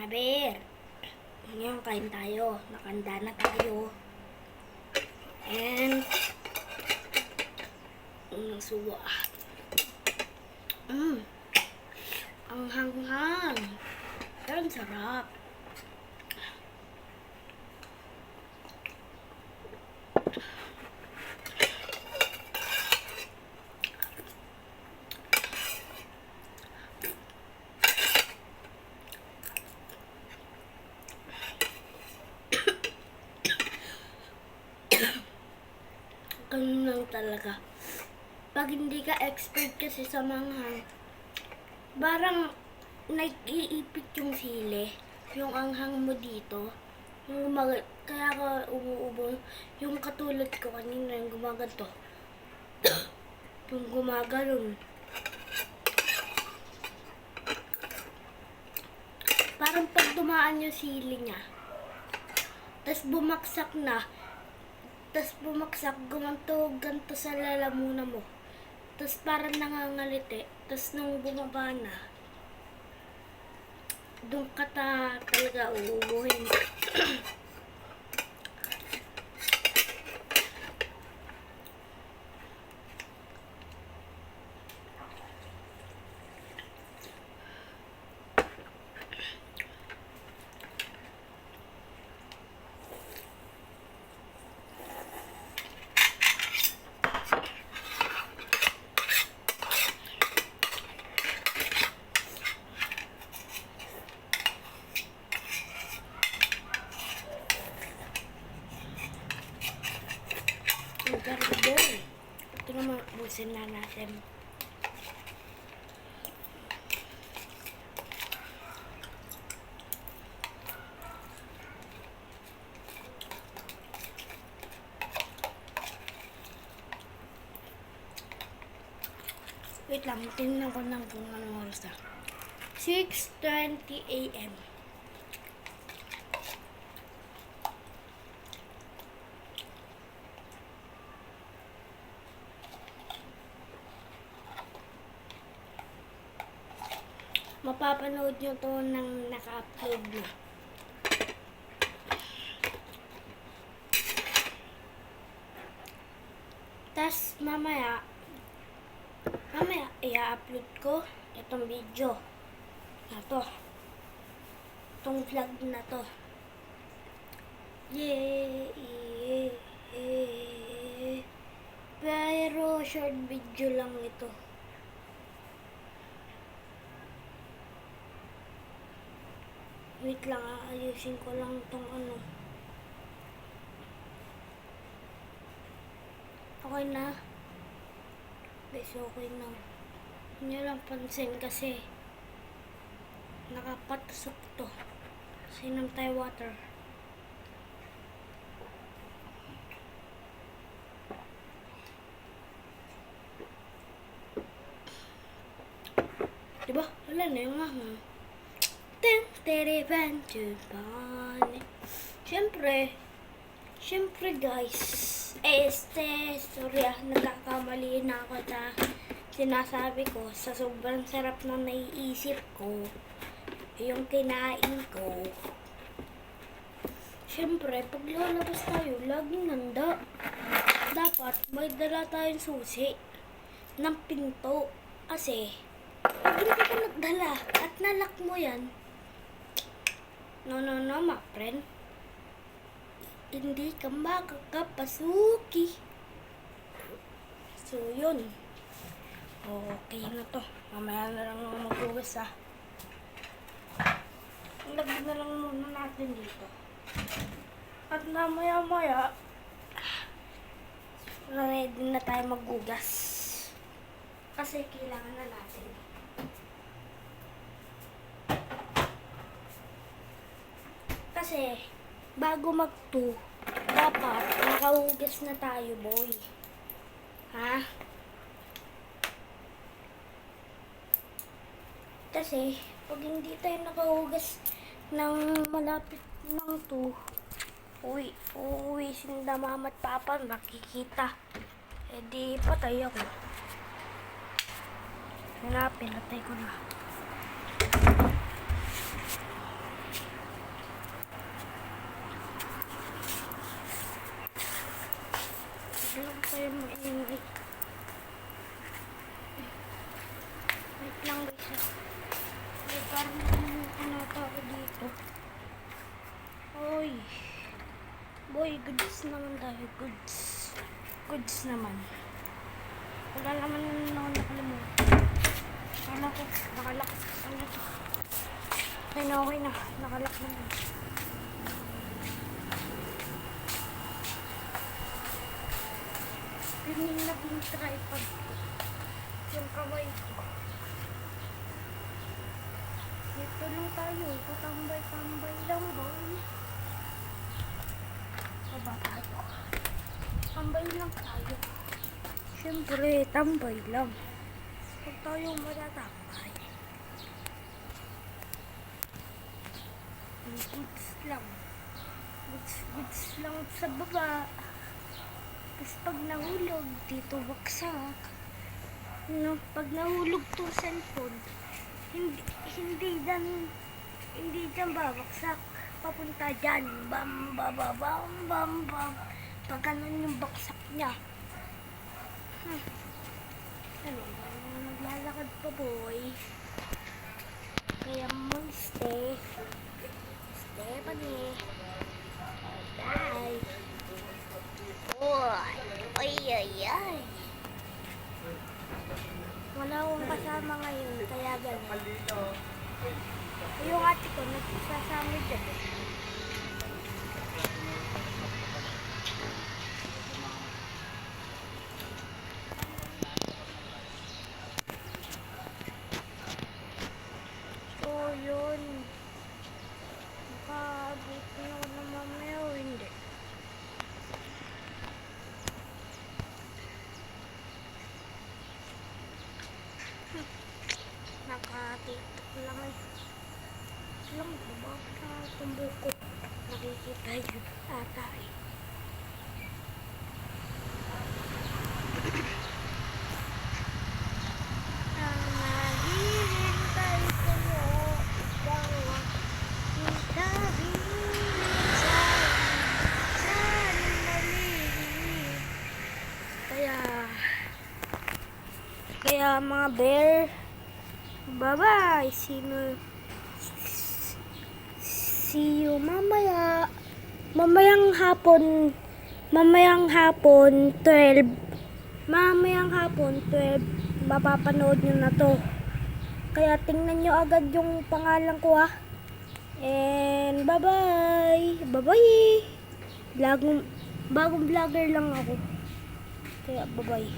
Aber, ngayon kain tayo. Nakanda na tayo. And, suwa. Ang hanghang. Pero ang sarap. Ganun lang talaga. Pag hindi ka expert kasi sa manghang, parang nag-iipit yung sili, yung anghang mo dito. Kaya ka umuubo. Yung katulad ko kanina, yung gumaganto. Yung gumaganon. Parang pag dumaan yung sili niya, tas bumaksak, ganto sa lalamunan mo. Tas parang nangangaliti. Tas nung bumaba na, doon ka talaga uubuhin. Ito naman, busin na natin. Wait lang, tingnan ko lang kung anong oras na. 6:20 AM. Mapapanood nyo to nang naka-upload na. Tas mamaya i-upload ko itong video na to. Itong vlog na to. Yay! Pero short video lang ito. Wait lang, ayusin ko lang itong ano. Okay na. Guys, okay na. Hindi lang pansin kasi nakapatusok to. Sinom tayo water. Diba? Wala na yung mama. Siyempre guys, sorry nagkakamali na ako sa sinasabi ko. Sa sobrang sarap na naiisip ko, yung kinain ko. Siyempre, pag lalabas tayo, laging nanda. Dapat may dala tayong susi ng pinto. Kasi, pag hindi ka nagdala at nalak mo yan, no, my friend. Hindi ka makakapasuki. So, yun. Okay na to. Mamaya na lang maghugas Lagyan na lang muna natin dito. At mamaya ready na tayo maghugas. Kasi kailangan na natin. Kasi, bago mag-2, dapat nakahugas na tayo, boy. Ha? Kasi, pag hindi tayo nakahugas ng malapit ng 2, uwi, sinda mama at papa, nakikita. Eh di, patay ako. Pinatay ko na. Goods naman tayo. Goods. Goods naman. Wala naman ako nakalimutan. Kala ko, nakalock. Okay na. Nakalock naman. Pining na yung tripod ko. Yung kamay ko. Dito lang tayo. Patambay-tambay lang, boy. Baba tayo. Tambay lang tayo. Siyempre, tambay lang. Huwag tayo matatambay. Goods lang. Goods lang sa baba. Tapos pag nahulog, dito waksak. No, pag nahulog tong cellphone, hindi dyan babaksak. Papunta dyan. Bam, bam, bam, bam, bam, bam. Pag ganun yung baksak niya. Ano, naglalakad pa, boy. Kaya mo Stephanie. Bye. Ay. Wala akong kasama ngayon, kaya ganun. Yung ate ko, nagsasama dyan. So, yun. Nakaabot na ako na mamaya o hindi. Nakatitok lang eh. Lang, babak na tumbo ko. Nakikita yun ata eh. Naghihintay sa'yo, ikaw ang hintahilin sa'yo maliit. Kaya mga bear, bye-bye. See you mamaya. Mamayang hapon 12. Mamayang hapon 12. Mapapanood nyo na to. Kaya tingnan nyo agad yung pangalan ko ha. And bye-bye. Bye-bye. Bagong vlogger lang ako. Kaya bye-bye.